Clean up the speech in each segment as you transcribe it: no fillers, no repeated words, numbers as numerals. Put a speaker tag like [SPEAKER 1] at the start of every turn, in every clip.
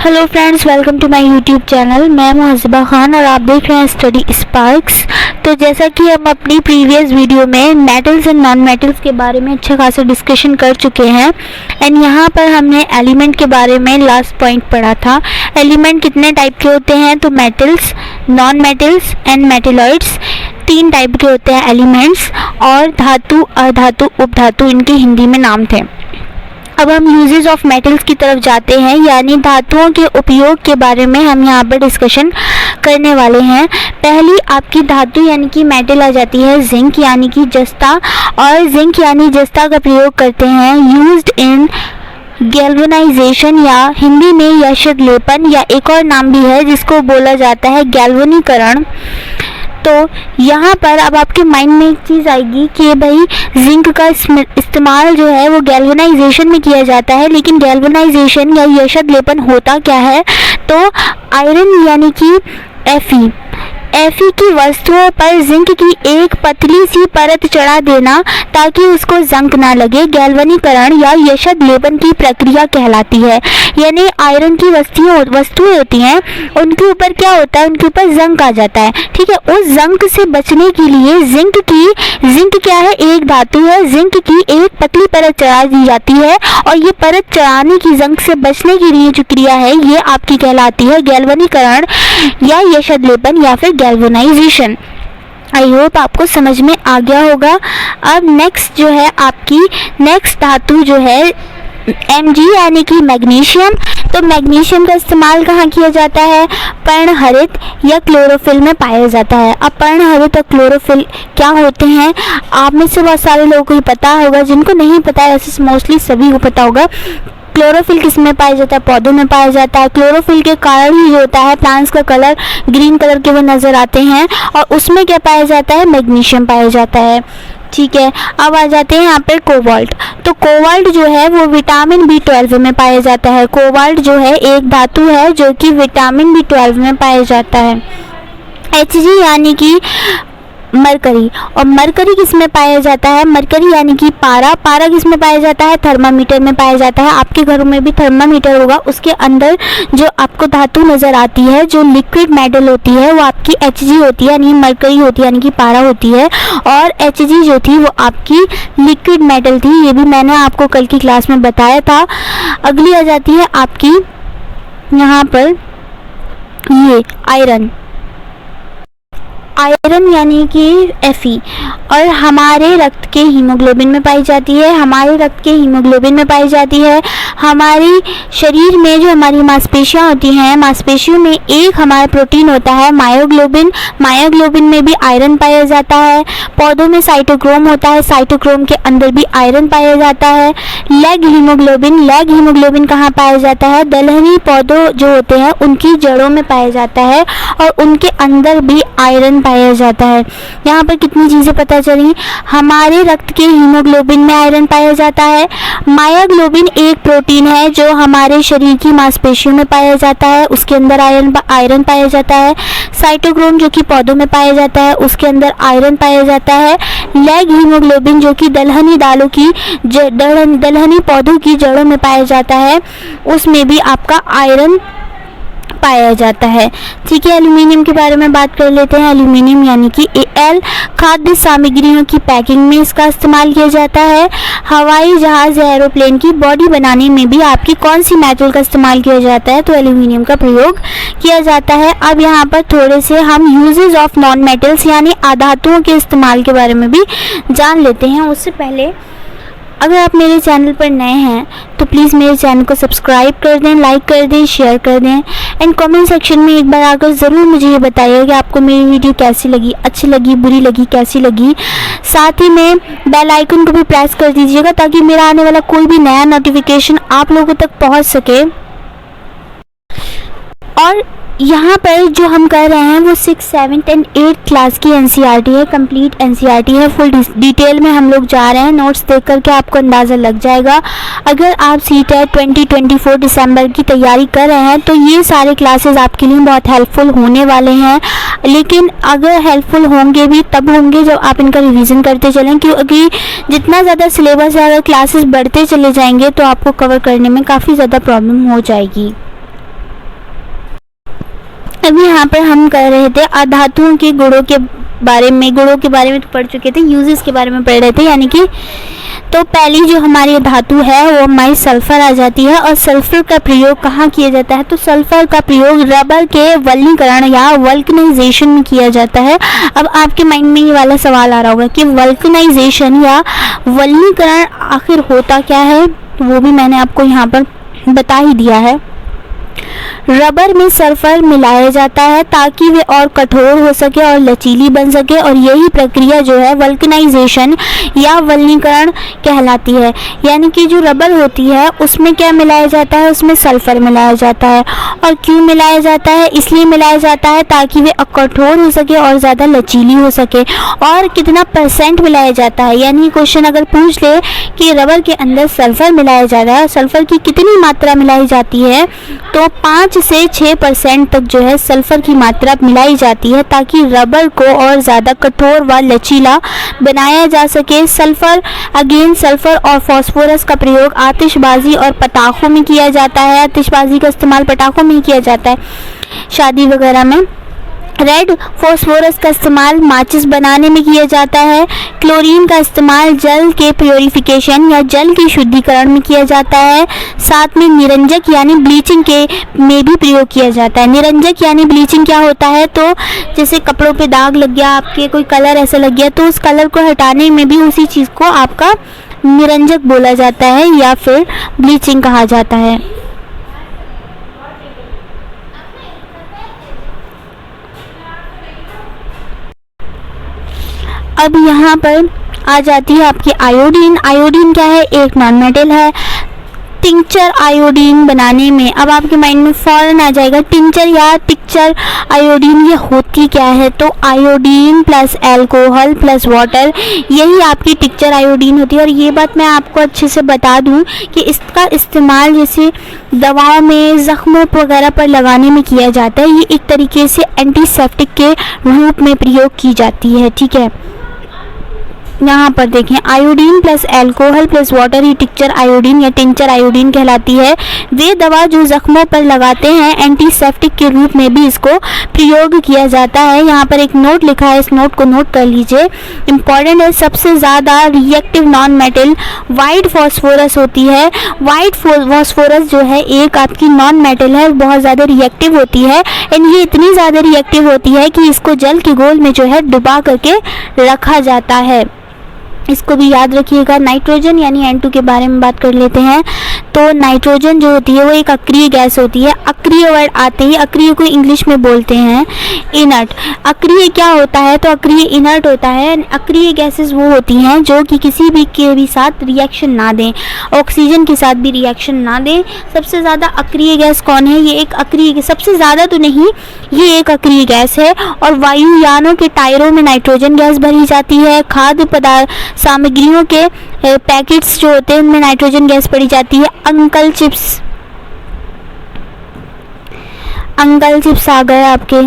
[SPEAKER 1] Hello friends, welcome to my YouTube channel. मैं मुहज्जिबा खान और आप देख रहे हैं स्टडी स्पार्क्स। तो जैसा कि हम अपनी प्रीवियस वीडियो में मेटल्स एंड नॉन मेटल्स के बारे में अच्छा खासा डिस्कशन कर चुके हैं एंड यहाँ पर हमने एलिमेंट के बारे में लास्ट पॉइंट पढ़ा था। एलिमेंट कितने टाइप के होते हैं? तो metals, non metals and metalloids, 3 type के होते हैं एलिमेंट्स। और धातु, अधातु, उपधातु इनके हिंदी में नाम थे। अब हम यूजेस ऑफ मेटल्स की तरफ जाते हैं, यानी धातुओं के उपयोग के बारे में हम यहाँ पर डिस्कशन करने वाले हैं। पहली आपकी धातु यानी कि मेटल आ जाती है जिंक यानी कि जस्ता, और जिंक यानी जस्ता का प्रयोग करते हैं यूज्ड इन गैल्वेनाइजेशन या हिंदी में यशद लेपन, या एक और नाम भी है जिसको बोला जाता है गैल्वनीकरण। तो यहाँ पर अब आपके माइंड में एक चीज़ आएगी कि भाई जिंक का इस्तेमाल जो है वो गैल्वेनाइजेशन में किया जाता है, लेकिन गैल्वेनाइजेशन या यशद लेपन होता क्या है? तो आयरन यानी कि Fe की वस्तुओं पर जिंक की एक पतली सी परत चढ़ा देना ताकि उसको जंग ना लगे, गैल्वनीकरण या यशद लेपन की प्रक्रिया कहलाती है। यानी आयरन की वस्तुएं होती हैं, उनके ऊपर क्या होता है? उनके ऊपर जंग आ जाता है। ठीक है, उस जंग से बचने के लिए जिंक क्या है? एक धातु है। जिंक की एक पतली परत चढ़ा दी जाती है और ये परत चढ़ाने की जंग से बचने के लिए जो क्रिया है ये आपकी कहलाती है गैल्वनीकरण या यशद लेपन या फिर गैल्वेनाइजेशन। आई होप आपको समझ में आ गया होगा। अब नेक्स्ट जो है आपकी नेक्स्ट धातु जो है Mg यानी कि मैग्नीशियम। तो मैग्नीशियम का इस्तेमाल कहाँ किया जाता है? पर्णहरित या क्लोरोफिल में पाया जाता है। अब पर्णहरित और क्लोरोफिल क्या होते हैं? आप में से बहुत सारे लोगों को पता होगा, जिनको नहीं पता है ऐसे मोस्टली सभी को पता होगा। क्लोरोफिल किस में पाया जाता है? पौधों में पाया जाता है। क्लोरोफिल के कारण ही जो होता है प्लांट्स का कलर ग्रीन कलर के वो नज़र आते हैं, और उसमें क्या पाया जाता है? मैग्नीशियम पाया जाता है। ठीक है, अब आ जाते हैं यहाँ पर कोबाल्ट। तो कोबाल्ट जो है वो विटामिन B12 में पाया जाता है। कोबाल्ट जो है एक धातु है जो कि विटामिन B12 में पाया जाता है। Hg यानी कि मरकरी, और मरकरी किस में पाया जाता है? मरकरी यानी कि पारा किस में पाया जाता है? थर्मामीटर में पाया जाता है। आपके घरों में भी थर्मामीटर होगा, उसके अंदर जो आपको धातु नज़र आती है जो लिक्विड मेटल होती है वो आपकी Hg होती है, यानी मरकरी होती है, यानी कि पारा होती है। और Hg जो थी वो आपकी लिक्विड मेटल थी, ये भी मैंने आपको कल की क्लास में बताया था। अगली आ जाती है आपकी यहाँ पर ये आयरन यानी कि Fe, और हमारे रक्त के हीमोग्लोबिन में पाई जाती है। हमारी शरीर में जो हमारी मांसपेशियां होती हैं, मांसपेशियों में एक हमारा प्रोटीन होता है मायोग्लोबिन में भी आयरन पाया जाता है। पौधों में साइटोक्रोम होता है, साइटोक्रोम के अंदर भी आयरन पाया जाता है। लेग हीमोग्लोबिन कहाँ पाया जाता है? दलहनी पौधों जो होते हैं उनकी जड़ों में पाया जाता है, और उनके अंदर भी आयरन पाया जाता है। यहाँ पर कितनी चीज़ें पता चली? हमारे रक्त के हीमोग्लोबिन में आयरन पाया जाता है। मायोग्लोबिन एक प्रोटीन है जो हमारे शरीर की मांसपेशियों में पाया जाता है, उसके अंदर आयरन पाया जाता है। साइटोक्रोम जो कि पौधों में पाया जाता है, उसके अंदर आयरन पाया जाता है। लेग हीमोग्लोबिन जो कि दलहनी पौधों की जड़ों में पाया जाता है, उसमें भी आपका आयरन पाया जाता है। ठीक है, एल्यूमिनियम के बारे में बात कर लेते हैं। एल्यूमिनियम यानी कि Al खाद्य सामग्रियों की पैकिंग में इसका इस्तेमाल किया जाता है। हवाई जहाज या एरोप्लेन की बॉडी बनाने में भी आपकी कौन सी मेटल का इस्तेमाल किया जाता है? तो एल्यूमिनियम का प्रयोग किया जाता है। अब यहाँ पर थोड़े से हम यूजेस ऑफ नॉन मेटल्स यानी अधातुओं के इस्तेमाल के बारे में भी जान लेते हैं। उससे पहले अगर आप मेरे चैनल पर नए हैं तो प्लीज़ मेरे चैनल को सब्सक्राइब कर दें, लाइक कर दें, शेयर कर दें, एंड कमेंट सेक्शन में एक बार आकर ज़रूर मुझे ये बताइए कि आपको मेरी वीडियो कैसी लगी, अच्छी लगी, बुरी लगी, कैसी लगी। साथ ही में बेल आइकन को भी प्रेस कर दीजिएगा ताकि मेरा आने वाला कोई भी नया नोटिफिकेशन आप लोगों तक पहुँच सके। और यहाँ पर जो हम कर रहे हैं वो 6th, 7th and 8th class की NCERT है, कंप्लीट NCERT है। फुल डिटेल में हम लोग जा रहे हैं। नोट्स देख करके आपको अंदाज़ा लग जाएगा। अगर आप CTET 2024 दिसंबर की तैयारी कर रहे हैं तो ये सारे क्लासेस आपके लिए बहुत हेल्पफुल होने वाले हैं। लेकिन अगर हेल्पफुल होंगे भी तब होंगे जब आप इनका रिवीजन करते चलें, क्योंकि जितना ज़्यादा सिलेबस है अगर क्लासेस बढ़ते चले जाएंगे तो आपको कवर करने में काफ़ी ज़्यादा प्रॉब्लम हो जाएगी। अभी यहाँ पर हम कर रहे थे अधातुओं के गुणों के बारे में तो पढ़ चुके थे, यूजेस के बारे में पढ़ रहे थे, यानी कि तो पहली जो हमारी धातु है वो हमारी सल्फर आ जाती है। और सल्फर का प्रयोग कहाँ किया जाता है? तो सल्फर का प्रयोग रबर के वल्कनीकरण या वल्कनाइजेशन में किया जाता है। अब आपके माइंड में ये वाला सवाल आ रहा होगा कि वल्कनाइजेशन या वल्कनीकरण आखिर होता क्या है, वो भी मैंने आपको यहाँ पर बता ही दिया है। रबर में सल्फर मिलाया जाता है ताकि वे और कठोर हो सके और लचीली बन सके, और यही प्रक्रिया जो है वल्कनाइजेशन या वल्कनीकरण कहलाती है। यानी कि जो रबर होती है उसमें क्या मिलाया जाता है? उसमें सल्फर मिलाया जाता है। और क्यों मिलाया जाता है? इसलिए मिलाया जाता है ताकि वे कठोर हो सके और ज़्यादा लचीली हो सके। और कितना परसेंट मिलाया जाता है, यानी क्वेश्चन अगर पूछ ले कि रबर के अंदर सल्फर मिलाया जा रहा है, सल्फर की कितनी मात्रा मिलाई जाती है, तो 5 से 6% तक जो है सल्फर की मात्रा मिलाई जाती है ताकि रबर को और ज़्यादा कठोर व लचीला बनाया जा सके। सल्फर और फास्फोरस का प्रयोग आतिशबाजी और पटाखों में किया जाता है। आतिशबाजी का इस्तेमाल पटाखों में किया जाता है, शादी वगैरह में। रेड फास्फोरस का इस्तेमाल माचिस बनाने में किया जाता है। क्लोरीन का इस्तेमाल जल के प्योरीफिकेशन या जल के शुद्धिकरण में किया जाता है। साथ में निरंजक यानी ब्लीचिंग के में भी प्रयोग किया जाता है। निरंजक यानी ब्लीचिंग क्या होता है? तो जैसे कपड़ों पे दाग लग गया, आपके कोई कलर ऐसा लग गया, तो उस कलर को हटाने में भी उसी चीज़ को आपका निरंजक बोला जाता है या फिर ब्लीचिंग कहा जाता है। अब यहाँ पर आ जाती है आपकी आयोडीन। आयोडीन क्या है? एक नॉन मेटल है। टिंचर आयोडीन बनाने में, अब आपके माइंड में फ़ौरन आ जाएगा टिंचर या टिक्चर आयोडीन, ये होती क्या है? तो iodine plus alcohol plus water, यही आपकी टिक्चर आयोडीन होती है। और ये बात मैं आपको अच्छे से बता दूं कि इसका इस्तेमाल जैसे दवाओं में, ज़ख्मों वगैरह पर लगाने में किया जाता है। ये एक तरीके से एंटीसेप्टिक के रूप में प्रयोग की जाती है, ठीक है। यहाँ पर देखें, iodine plus alcohol plus water ही टिक्चर आयोडीन या टिंचर आयोडीन कहलाती है। वे दवा जो जख्मों पर लगाते हैं, एंटीसेप्टिक के रूप में भी इसको प्रयोग किया जाता है। यहाँ पर एक नोट लिखा है, इस नोट को नोट कर लीजिए, इम्पॉर्टेंट है। सबसे ज़्यादा reactive non metal white phosphorus होती है। वाइट फॉस्फोरस जो है एक आपकी नॉन मेटल है, बहुत ज़्यादा रिएक्टिव होती है। एंड ये इतनी ज़्यादा रिएक्टिव होती है कि इसको जल के घोल में जो है डुबा करके रखा जाता है। इसको भी याद रखिएगा। नाइट्रोजन यानी N2 के बारे में बात कर लेते हैं। तो नाइट्रोजन जो होती है वो एक अक्रिय गैस होती है। अक्रिय वर्ड आते ही, अक्रिय को इंग्लिश में बोलते हैं इनर्ट। अक्रिय क्या होता है? तो अक्रिय इनर्ट होता है। अक्रिय गैसेस वो होती हैं जो कि किसी भी के भी साथ रिएक्शन ना दें, ऑक्सीजन के साथ भी रिएक्शन ना दें। सबसे ज़्यादा अक्रिय गैस कौन है? ये एक अक्रिय, सबसे ज़्यादा तो नहीं, ये एक अक्रिय गैस है। और वायुयानों के टायरों में नाइट्रोजन गैस भरी जाती है। खाद्य पदार्थ सामग्रियों के पैकेट्स जो होते हैं उनमें नाइट्रोजन गैस पड़ी जाती है। अंकल चिप्स आ गए, आपके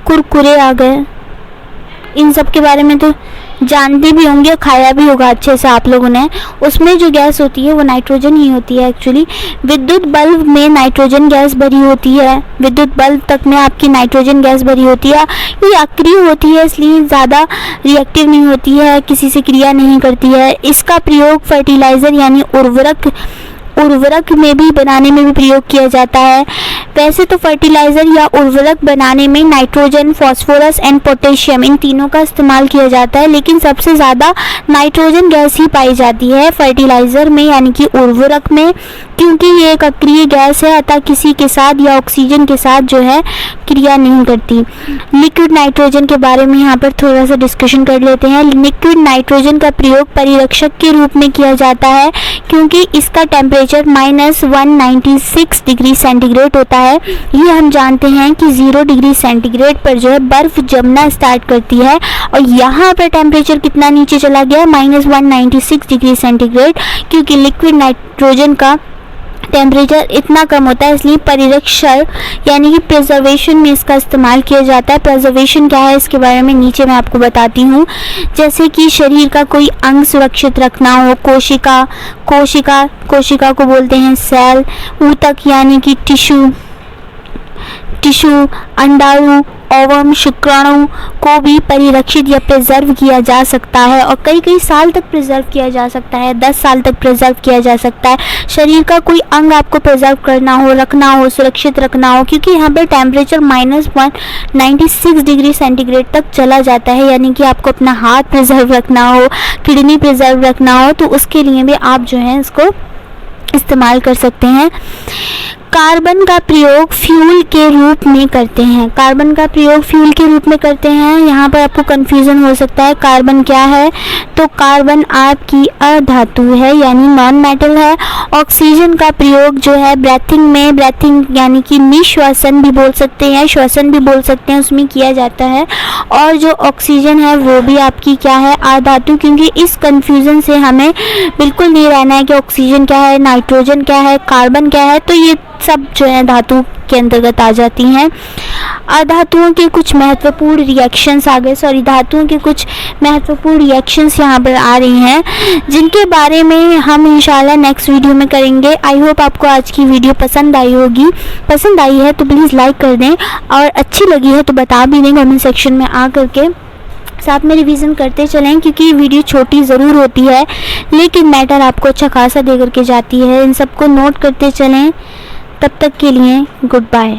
[SPEAKER 1] कुरकुरे आ गए, इन सब के बारे में तो जानते भी होंगे, खाया भी होगा अच्छे से आप लोगों ने। उसमें जो गैस होती है वो नाइट्रोजन ही होती है एक्चुअली। विद्युत बल्ब में नाइट्रोजन गैस भरी होती है। विद्युत बल्ब तक में आपकी नाइट्रोजन गैस भरी होती है। ये अक्रिय होती है, इसलिए ज़्यादा रिएक्टिव नहीं होती है, किसी से क्रिया नहीं करती है। इसका प्रयोग फर्टिलाइज़र यानी उर्वरक में भी बनाने में भी प्रयोग किया जाता है। वैसे तो फर्टिलाइज़र या उर्वरक बनाने में नाइट्रोजन, फास्फोरस एंड पोटेशियम, इन तीनों का इस्तेमाल किया जाता है, लेकिन सबसे ज़्यादा नाइट्रोजन गैस ही पाई जाती है फर्टिलाइज़र में यानी कि उर्वरक में, क्योंकि ये एक अक्रिय गैस है, अतः किसी के साथ या ऑक्सीजन के साथ जो है क्रिया नहीं करती। लिक्विड नाइट्रोजन के बारे में यहाँ पर थोड़ा सा डिस्कशन कर लेते हैं। लिक्विड नाइट्रोजन का प्रयोग परिरक्षक के रूप में किया जाता है, क्योंकि इसका टेम्परेचर -196 डिग्री सेंटीग्रेड होता है। ये हम जानते हैं कि 0 डिग्री सेंटीग्रेड पर जो है बर्फ़ जमना स्टार्ट करती है, और यहाँ पर टेम्परेचर कितना नीचे चला गया, -196 डिग्री सेंटीग्रेड, क्योंकि लिक्विड नाइट्रोजन का टेम्परेचर इतना कम होता है, इसलिए परिरक्षण यानी कि प्रिजर्वेशन में इसका इस्तेमाल किया जाता है। प्रिजर्वेशन क्या है इसके बारे में नीचे मैं आपको बताती हूँ। जैसे कि शरीर का कोई अंग सुरक्षित रखना हो, कोशिका को बोलते हैं सेल, ऊतक यानी कि टिश्यू, टिश्यू, अंडाणु, ओवम, शुक्राणु को भी परिरक्षित या प्रिजर्व किया जा सकता है और कई साल तक प्रिजर्व किया जा सकता है, 10 साल तक प्रिजर्व किया जा सकता है। शरीर का कोई अंग आपको प्रिजर्व करना हो, रखना हो, सुरक्षित रखना हो, क्योंकि यहाँ पे टेम्परेचर -196 डिग्री सेंटीग्रेड तक चला जाता है, यानी कि आपको अपना हाथ प्रिजर्व रखना हो, किडनी प्रिजर्व रखना हो, तो उसके लिए भी आप जो है इसको इस्तेमाल कर सकते हैं। कार्बन का प्रयोग फ्यूल के रूप में करते हैं। कार्बन का प्रयोग फ्यूल के रूप में करते हैं। यहाँ पर आपको कंफ्यूजन हो सकता है, कार्बन क्या है? तो कार्बन आपकी अधातु है, यानी नॉन मेटल है। ऑक्सीजन का प्रयोग जो है ब्रेथिंग में, ब्रेथिंग यानी कि निश्वासन भी बोल सकते हैं, श्वसन भी बोल सकते हैं, उसमें किया जाता है। और जो ऑक्सीजन है वो भी आपकी क्या है? अधातु। क्योंकि इस कंफ्यूजन से हमें बिल्कुल नहीं रहना है कि ऑक्सीजन क्या है, नाइट्रोजन क्या है, कार्बन क्या है, तो ये सब जो है धातु के अंतर्गत आ जाती हैं। अधातुओं के कुछ महत्वपूर्ण रिएक्शंस आ गए, धातुओं के कुछ महत्वपूर्ण रिएक्शंस यहाँ पर आ रही हैं, जिनके बारे में हम इंशाल्लाह नेक्स्ट वीडियो में करेंगे। आई होप आपको आज की वीडियो पसंद आई होगी। पसंद आई है तो प्लीज़ लाइक कर दें, और अच्छी लगी है तो बता भी दें कमेंट सेक्शन में आ करके। साथ में रिवीजन करते चलें, क्योंकि वीडियो छोटी ज़रूर होती है लेकिन मैटर आपको अच्छा खासा दे करके जाती है। इन सबको नोट करते चलें। तब तक के लिए गुड बाय।